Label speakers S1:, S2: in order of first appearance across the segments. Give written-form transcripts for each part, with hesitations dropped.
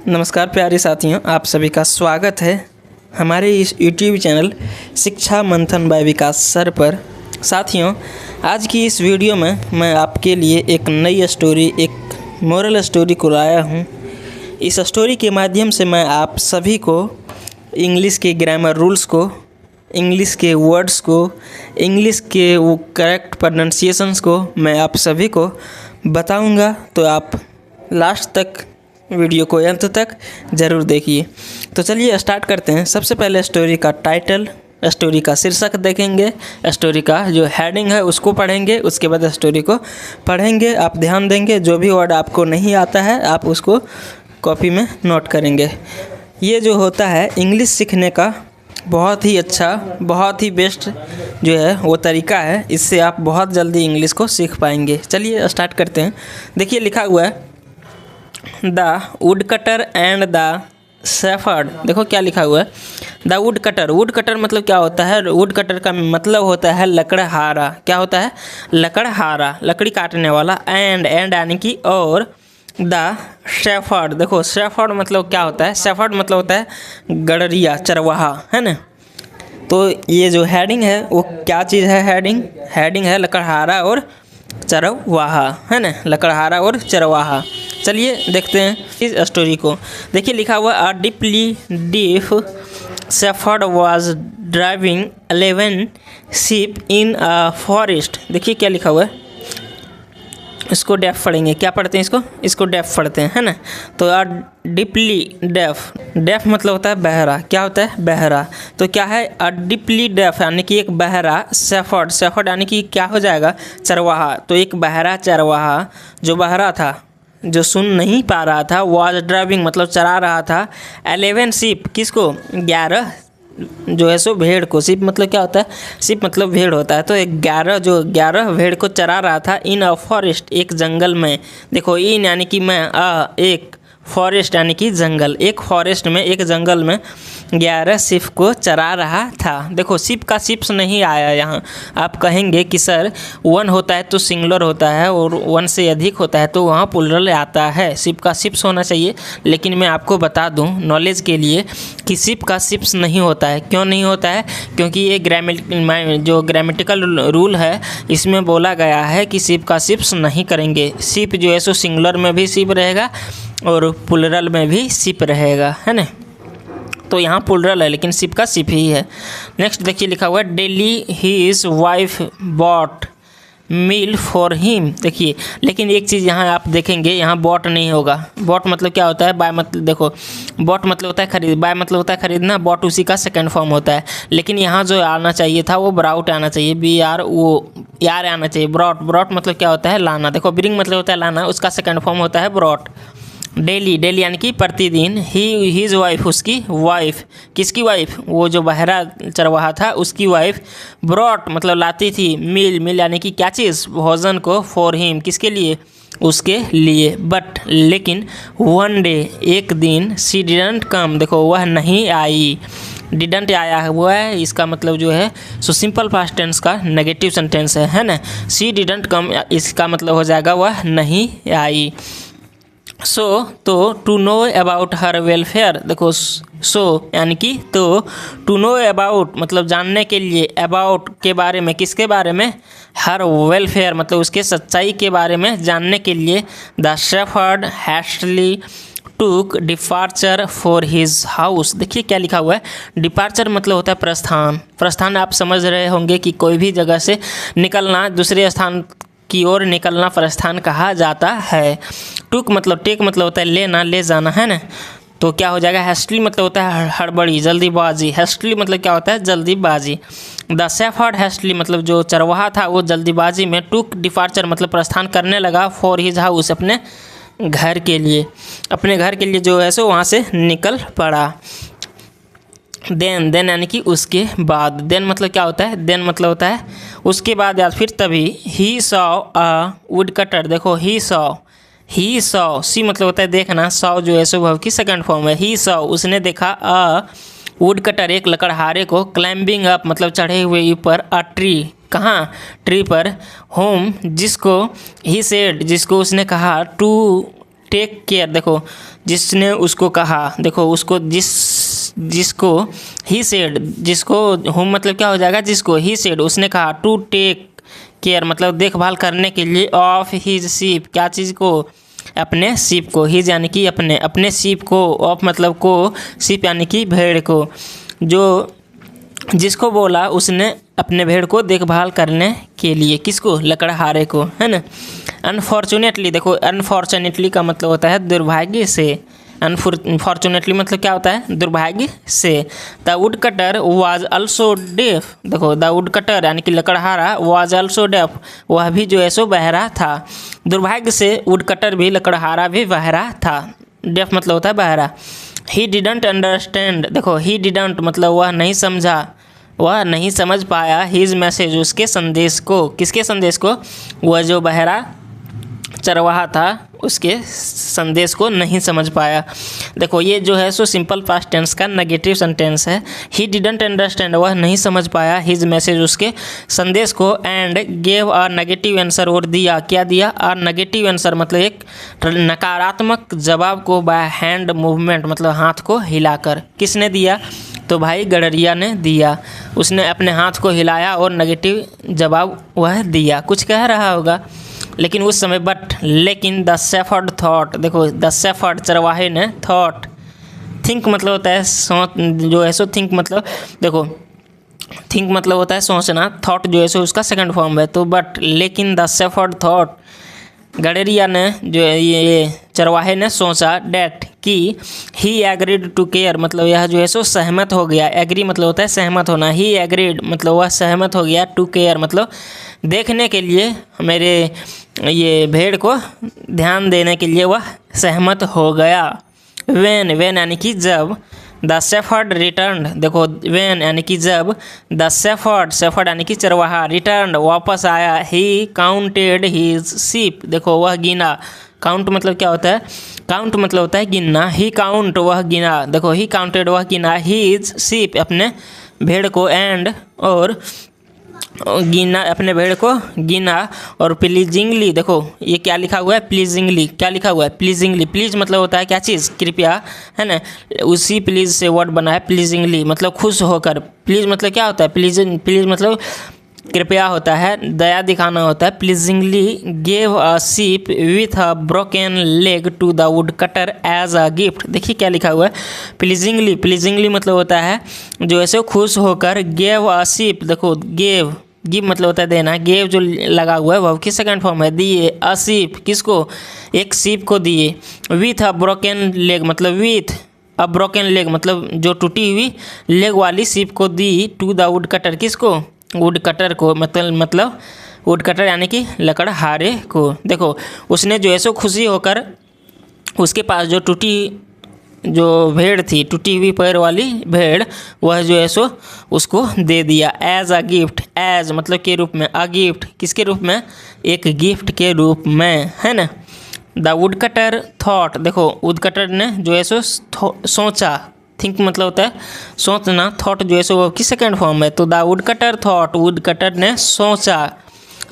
S1: नमस्कार प्यारे साथियों, आप सभी का स्वागत है हमारे इस यूट्यूब चैनल शिक्षा मंथन बाय विकास सर पर। साथियों, आज की इस वीडियो में मैं आपके लिए एक नई स्टोरी, एक मोरल स्टोरी को लाया हूँ। इस स्टोरी के माध्यम से मैं आप सभी को इंग्लिश के ग्रामर रूल्स को, इंग्लिश के वर्ड्स को, इंग्लिश के वो करेक्ट प्रोनाउंसिएशंस को मैं आप सभी को बताऊँगा। तो आप लास्ट तक वीडियो को अंत तक ज़रूर देखिए। तो चलिए स्टार्ट करते हैं। सबसे पहले स्टोरी का टाइटल, स्टोरी का शीर्षक देखेंगे, स्टोरी का जो हेडिंग है उसको पढ़ेंगे, उसके बाद स्टोरी को पढ़ेंगे। आप ध्यान देंगे, जो भी वर्ड आपको नहीं आता है आप उसको कॉपी में नोट करेंगे। ये जो होता है इंग्लिश सीखने का बहुत ही अच्छा, बहुत ही बेस्ट जो है वो तरीका है। इससे आप बहुत जल्दी इंग्लिश को सीख पाएंगे। चलिए स्टार्ट करते हैं। देखिए लिखा हुआ है the wood cutter and the shepherd. देखो क्या लिखा हुआ है, the wood cutter. Would cutter मतलब क्या होता है? वुड कटर का मतलब होता है लकड़हारा। क्या होता है? लकड़हारा, लकड़ी काटने वाला। एंड यानी कि और। द शेफर्ड, देखो शेफर्ड मतलब क्या होता है? शेफर्ड मतलब होता है गड़रिया, चरवाहा, है ना। तो ये जो हेडिंग है वो क्या चीज़ है? हेडिंग है लकड़हारा और चरवाहा, है ना, लकड़हारा और चरवाहा। चलिए देखते हैं इस स्टोरी को। देखिए लिखा हुआ अ deeply deaf shepherd was driving 11 sheep in a forest. देखिए क्या लिखा हुआ है, इसको डेफ पढ़ेंगे। क्या पढ़ते हैं इसको डेफ पढ़ते हैं, है ना। तो अ डीपली डेफ मतलब होता है बहरा। क्या होता है? बहरा। तो क्या है? अ डीपली डेफ यानी कि एक बहरा शेफर्ड यानी कि क्या हो जाएगा? चरवाहा। तो एक बहरा चरवाहा जो बहरा था, जो सुन नहीं पा रहा था, वाज ड्राइविंग मतलब चरा रहा था 11 शीप, किसको? 11 जो है सो भेड़ को। शीप मतलब क्या होता है? शीप मतलब भेड़ होता है। तो 11 भेड़ को चरा रहा था इन अ फॉरेस्ट, एक जंगल में। देखो इन यानी कि मैं, एक फॉरेस्ट यानी कि जंगल, एक फॉरेस्ट में, एक जंगल में 11 शिप को चरा रहा था। देखो शिप का शिप्स नहीं आया यहाँ। आप कहेंगे कि सर 1 होता है तो सिंगुलर होता है और 1 से अधिक होता है तो वहाँ प्लूरल आता है। शिप का शिप्स होना चाहिए, लेकिन मैं आपको बता दूँ नॉलेज के लिए कि शिप का शिप्स नहीं होता है। क्यों नहीं होता है? क्योंकि ये जो ग्रामेटिकल रूल है इसमें बोला गया है कि शिप का शिप्स नहीं करेंगे। शिप जो है सो सिंगुलर में भी शिप रहेगा और प्लूरल में भी शिप रहेगा, है ना। तो यहाँ प्लूरल है लेकिन शिप का शिप ही है। नेक्स्ट देखिए लिखा हुआ है daily his wife bought meal for him. देखिए लेकिन एक चीज़ यहाँ आप देखेंगे, यहाँ बॉट नहीं होगा। बॉट मतलब क्या होता है? बाय मतलब, देखो बॉट मतलब होता है खरीद, बाय मतलब होता है खरीदना, बॉट उसी का सेकंड फॉर्म होता है। लेकिन यहाँ जो आना चाहिए था वो ब्राउट आना चाहिए, यार आना चाहिए। ब्रॉट मतलब क्या होता है? लाना। देखो ब्रिंग मतलब होता है लाना, उसका सेकंड फॉर्म होता है ब्रॉट। डेली यानी कि प्रतिदिन। हिज वाइफ, उसकी वाइफ। किसकी वाइफ? वो जो बहरा चरवाहा था उसकी वाइफ। ब्रॉट मतलब लाती थी। मील यानी कि क्या चीज़? भोजन को। फॉर हिम किसके लिए? उसके लिए। बट लेकिन वन डे, एक दिन, शी डिडंट कम। देखो वह नहीं आई। डिडंट आया हुआ है, इसका मतलब जो है सो सिंपल पास्ट टेंस का नेगेटिव सेंटेंस है ना। शी डिडंट कम, इसका मतलब हो जाएगा वह नहीं आई। तो to know about her welfare. देखो सो यानी कि तो, टू नो अबाउट मतलब जानने के लिए, अबाउट के बारे में, किसके बारे में? हर वेलफेयर मतलब उसके सच्चाई के बारे में जानने के लिए द शेफर्ड हैस्टली टूक डिपार्चर फॉर हिज हाउस। देखिए क्या लिखा हुआ है, डिपार्चर मतलब होता है प्रस्थान। प्रस्थान आप समझ रहे होंगे कि कोई भी जगह से निकलना, दूसरे स्थान की ओर निकलना प्रस्थान कहा जाता है। टुक मतलब, टेक मतलब होता है लेना, ले जाना, है ना। तो क्या हो जाएगा? हैस्टली मतलब होता है हड़बड़ी, जल्दीबाजी। हैस्टली मतलब क्या होता है? जल्दीबाजी। द शेफर्ड हैस्टली मतलब जो चरवाहा था वो जल्दीबाजी में। टुक डिपार्चर मतलब प्रस्थान करने लगा फॉर हिज हाउस, अपने घर के लिए। अपने घर के लिए जो है सो वहाँ से निकल पड़ा। देन यानी कि उसके बाद। देन मतलब क्या होता है? देन मतलब होता है उसके बाद या फिर तभी। He saw a would cutter. देखो ही सॉ, सी मतलब होता है देखना, सॉ जो है सो वर्ब की सेकंड फॉर्म है। ही सॉ उसने देखा, अ वुड कटर एक लकड़हारे को, क्लाइंबिंग अप मतलब चढ़े हुए ऊपर, अ ट्री कहाँ? ट्री पर। होम जिसको, ही सेड जिसको उसने कहा, टू टेक केयर, देखो जिसने उसको कहा, देखो उसको जिसको ही सेड, जिसको हुम मतलब क्या हो जाएगा, जिसको ही सेड उसने कहा, टू टेक केयर मतलब देखभाल करने के लिए, ऑफ हिज शीप क्या चीज़ को, अपने शीप को, हिज यानी कि अपने शीप को, ऑफ मतलब को, शीप यानी कि भेड़ को, जो जिसको बोला उसने अपने भेड़ को देखभाल करने के लिए, किसको, लकड़हारे को, है ना। अनफॉर्चुनेटली, देखो अनफॉर्चुनेटली का मतलब होता है दुर्भाग्य से, अनफॉर्चुनेटली मतलब क्या होता है, दुर्भाग्य से। The woodcutter was also deaf, देखो द वुड कटर यानी कि लकड़हारा, वाज अल्सो डेफ वह भी जो है सो बहरा था, दुर्भाग्य से वुड कटर भी, लकड़हारा भी बहरा था, डेफ मतलब होता है बहरा। ही डिडंट अंडरस्टैंड, देखो ही डिडंट मतलब वह नहीं समझा, वह नहीं समझ पाया, हिज मैसेज उसके संदेश को, किसके संदेश को, वह जो बहरा चरवाहा था उसके संदेश को नहीं समझ पाया। देखो ये जो है सो सिंपल पास्ट टेंस का नेगेटिव सेंटेंस है। ही डिडंट अंडरस्टैंड वह नहीं समझ पाया, हिज मैसेज उसके संदेश को, and gave a negative answer और दिया, क्या दिया, अ नेगेटिव आंसर मतलब एक नकारात्मक जवाब को, बाय हैंड मूवमेंट मतलब हाथ को हिलाकर। किसने दिया, तो भाई गडरिया ने दिया, उसने अपने हाथ को हिलाया और नेगेटिव जवाब वह दिया, कुछ कह रहा होगा। लेकिन उस समय लेकिन द शेफर्ड थॉट, देखो द शेफर्ड चरवाहे ने, थॉट थिंक मतलब होता है सोच, जो है सो थिंक मतलब, देखो थिंक मतलब होता है सोचना, थॉट जो है सो उसका सेकंड फॉर्म है, तो लेकिन द शेफर्ड थॉट, गडरिया ने जो ये चरवाहे ने सोचा, डैट कि ही एग्रीड टू केयर मतलब यह जो है सो सहमत हो गया, एग्री मतलब होता है सहमत होना, ही एग्रीड मतलब वह सहमत हो गया, टू केयर मतलब देखने के लिए, मेरे ये भेड़ को ध्यान देने के लिए वह सहमत हो गया। वेन यानी कि जब, द शेफर्ड रिटर्न, देखो वेन यानी कि जब, द शेफर्ड यानी कि चरवाहा, रिटर्न वापस आया, ही काउंटेड हिज शीप, देखो वह गिना, काउंट मतलब क्या होता है, काउंट मतलब होता है गिनना, ही काउंट वह गिना, देखो ही काउंटेड वह गिना, हिज शीप अपने भेड़ को, एंड और गिना, अपने भेड़ को गिना, और प्लीजिंगली, देखो ये क्या लिखा हुआ है, प्लीजिंगली, क्या लिखा हुआ है, प्लीजिंगली, प्लीज मतलब होता है क्या चीज़, कृपया, है ना, उसी प्लीज से वर्ड बना है प्लीजिंगली मतलब खुश होकर, प्लीज मतलब क्या होता है, प्लीज मतलब कृपया होता है, दया दिखाना होता है। Pleasingly gave a sheep with a broken leg to the woodcutter as a gift, देखिए क्या लिखा हुआ है, प्लीजिंगली मतलब होता है जो ऐसे खुश होकर, गेव अ शीप, देखो गिव मतलब होता है देना, गेव जो लगा हुआ है वह की सेकंड फॉर्म है, दिए, अ शीप किसको, एक शीप को दिए, विथ अ ब्रोकन लेग मतलब विथ अ ब्रोकन लेग मतलब जो टूटी हुई लेग वाली शीप को दी, टू द वुड कटर किसको, वुड कटर को, मतलब वुड कटर यानी कि लकड़हारे को। देखो उसने जो है सो खुशी होकर उसके पास जो जो भेड़ थी, टूटी हुई पैर वाली भेड़, वह जो है सो उसको दे दिया, एज अ गिफ्ट, एज मतलब के रूप में, अ गिफ्ट किसके रूप में, एक गिफ्ट के रूप में, है ना। द वुड कटर थॉट, देखो वुड कटर ने जो है सो सोचा, थिंक मतलब होता है सोचना, थॉट जो है सो वो किस सेकंड फॉर्म है, तो the wood cutter thought, would cutter ने सोचा,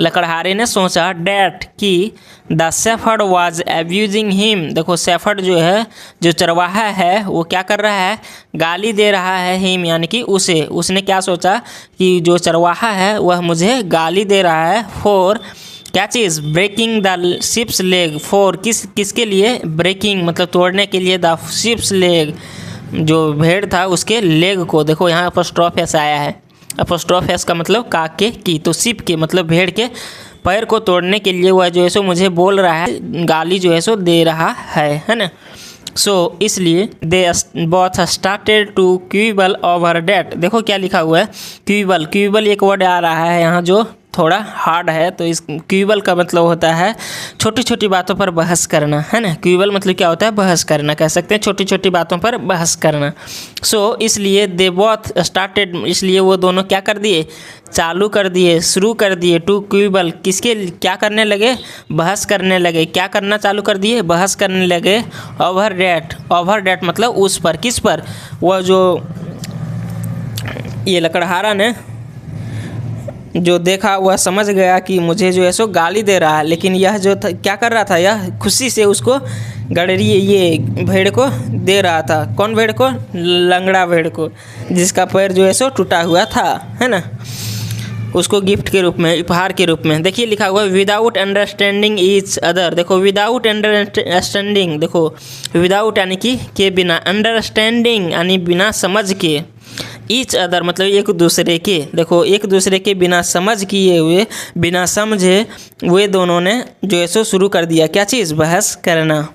S1: लकड़हारे ने सोचा, डैट कि the shepherd was abusing him, देखो शेफर्ड जो है, जो चरवाहा है वो क्या कर रहा है, गाली दे रहा है, हिम यानी कि उसे, उसने क्या सोचा कि जो चरवाहा है वह मुझे गाली दे रहा है, फॉर क्या चीज़, breaking the sheep's leg, for किसके लिए, ब्रेकिंग मतलब तोड़ने के लिए, द शिप्स लेग जो भेड़ था उसके लेग को, देखो यहाँ अपॉस्ट्रोफ एस आया है, अपॉस्ट्रोफ एस का मतलब काके की, तो शिप के मतलब भेड़ के पैर को तोड़ने के लिए वह जो है सो मुझे बोल रहा है, गाली जो है सो दे रहा है ना। सो इसलिए they both started to quarrel over that, देखो क्या लिखा हुआ है, क्यूबल एक वर्ड आ रहा है यहाँ जो थोड़ा हार्ड है, तो इस क्यूबल का मतलब होता है छोटी छोटी बातों पर बहस करना, है ना। क्यूबल मतलब क्या होता है, बहस करना, कह सकते हैं छोटी छोटी बातों पर बहस करना। सो इसलिए दे बोथ स्टार्टेड, इसलिए वो दोनों क्या कर दिए, चालू कर दिए, शुरू कर दिए, टू क्यूबल किसके क्या करने लगे, बहस करने लगे, क्या करना चालू कर दिए, बहस करने लगे, ओवर डैट मतलब उस पर, किस पर, वह जो ये लकड़हारा ने जो देखा वह समझ गया कि मुझे जो है सो गाली दे रहा है, लेकिन यह जो था क्या कर रहा था, यह खुशी से उसको गडरी ये भेड़ को दे रहा था। कौन भेड़ को? लंगड़ा भेड़ को, जिसका पैर जो है सो टूटा हुआ था, है ना, उसको गिफ्ट के रूप में, उपहार के रूप में। देखिए लिखा हुआ है विदाउट अंडरस्टैंडिंग ईच अदर। देखो विदाउट अंडरस्टैंडिंग, देखो विदाउट यानी कि के बिना, अंडरस्टैंडिंग यानी बिना समझ के, ईच अदर मतलब एक दूसरे के। देखो एक दूसरे के बिना समझ किए हुए, बिना समझे वे दोनों ने जो है सो शुरू कर दिया क्या चीज़? बहस करना।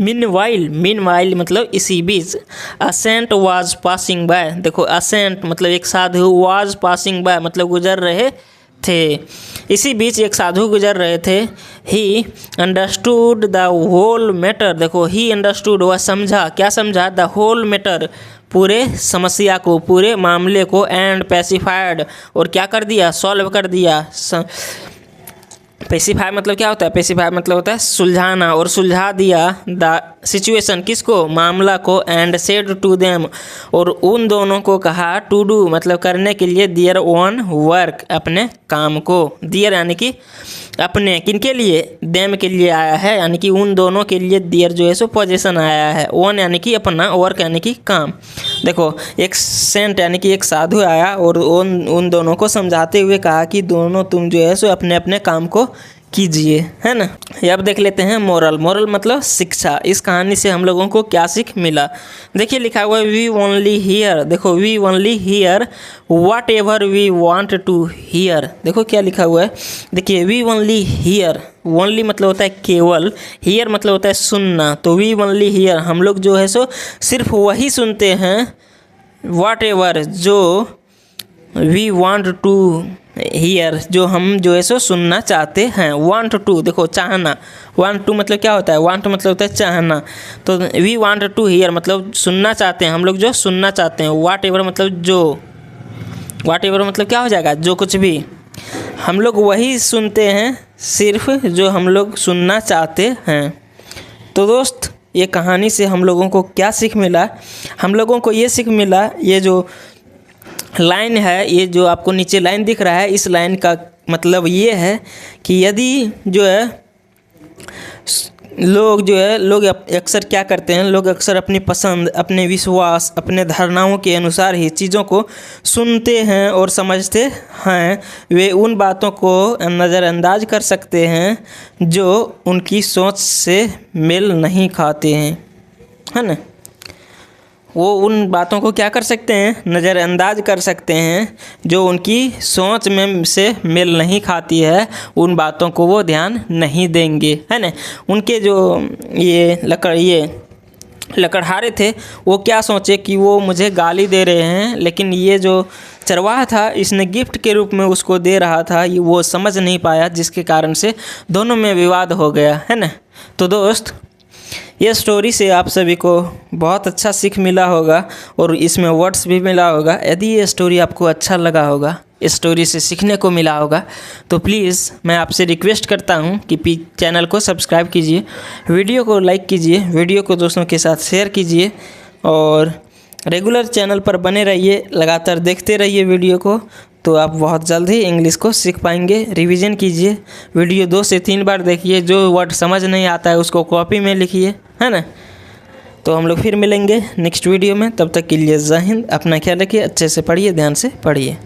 S1: मीनवाइल मतलब इसी बीच। A saint was passing by. देखो अ सेंट मतलब एक साधु, वाज पासिंग बाय मतलब गुजर रहे थे। इसी बीच एक साधु गुजर रहे थे। He understood the whole matter. देखो ही अंडरस्टूड वह समझा, क्या समझा? द होल मैटर पूरे समस्या को, पूरे मामले को, एंड पेसिफाइड और क्या कर दिया? सॉल्व कर दिया। पेसिफाई मतलब क्या होता है? पेसिफाई मतलब होता है सुलझाना, और सुलझा दिया द सिचुएशन, किसको? मामला को, एंड सेड टू देम और उन दोनों को कहा, टू डू मतलब करने के लिए, दियर ओन वर्क अपने काम को। दियर यानी कि अपने, किनके लिए? देम के लिए आया है, यानी कि उन दोनों के लिए दियर जो है सो पोजीशन आया है। ओन यानी कि अपना, वर्क यानी कि काम। देखो एक सेंट यानी कि एक साधु आया और उन दोनों को समझाते हुए कहा कि दोनों तुम जो है सो अपने अपने काम को कीजिए, है ना। अब देख लेते हैं मोरल मतलब शिक्षा। इस कहानी से हम लोगों को क्या सीख मिला? देखिए लिखा हुआ है वी ओनली हियर। देखो we only hear whatever we want to hear. देखो क्या लिखा हुआ है, देखिए वी ओनली हियर, ओनली मतलब होता है केवल, हियर मतलब होता है सुनना। तो वी ओनली हियर हम लोग जो है सो सिर्फ वही सुनते हैं, व्हाट एवर जो वी वांट टू हियर जो हम जो है सो सुनना चाहते हैं। वांट टू देखो चाहना, वांट टू मतलब क्या होता है? वांट मतलब होता है चाहना। तो वी वांट टू हियर मतलब सुनना चाहते हैं, हम लोग जो सुनना चाहते हैं। व्हाट एवर मतलब जो, व्हाट एवर मतलब क्या हो जाएगा? जो कुछ भी। हम लोग वही सुनते हैं सिर्फ जो हम लोग सुनना चाहते हैं। तो दोस्त ये कहानी से हम लोगों को क्या सीख मिला? हम लोगों को ये सीख मिला, ये जो लाइन है, ये जो आपको नीचे लाइन दिख रहा है, इस लाइन का मतलब ये है कि यदि जो है लोग अक्सर क्या करते हैं, लोग अक्सर अपनी पसंद, अपने विश्वास, अपने धारणाओं के अनुसार ही चीज़ों को सुनते हैं और समझते हैं। वे उन बातों को नज़रअंदाज कर सकते हैं जो उनकी सोच से मेल नहीं खाते हैं, है ना। वो उन बातों को क्या कर सकते हैं? नज़रअंदाज कर सकते हैं जो उनकी सोच में से मेल नहीं खाती है। उन बातों को वो ध्यान नहीं देंगे, है ना। उनके जो ये लकड़हारे थे वो क्या सोचे कि वो मुझे गाली दे रहे हैं, लेकिन ये जो चरवाहा था इसने गिफ्ट के रूप में उसको दे रहा था, ये वो समझ नहीं पाया, जिसके कारण से दोनों में विवाद हो गया, है ना। तो दोस्त ये स्टोरी से आप सभी को बहुत अच्छा सीख मिला होगा और इसमें वर्ड्स भी मिला होगा। यदि ये स्टोरी आपको अच्छा लगा होगा, इस स्टोरी से सीखने को मिला होगा, तो प्लीज़ मैं आपसे रिक्वेस्ट करता हूँ कि चैनल को सब्सक्राइब कीजिए, वीडियो को लाइक कीजिए, वीडियो को दोस्तों के साथ शेयर कीजिए और रेगुलर चैनल पर बने रहिए, लगातार देखते रहिए वीडियो को, तो आप बहुत जल्द ही इंग्लिश को सीख पाएंगे। रिवीजन कीजिए, वीडियो 2 से 3 बार देखिए, जो वर्ड समझ नहीं आता है उसको कॉपी में लिखिए, है ना। तो हम लोग फिर मिलेंगे नेक्स्ट वीडियो में, तब तक के लिए जय हिंद। अपना ख्याल रखिए, अच्छे से पढ़िए, ध्यान से पढ़िए।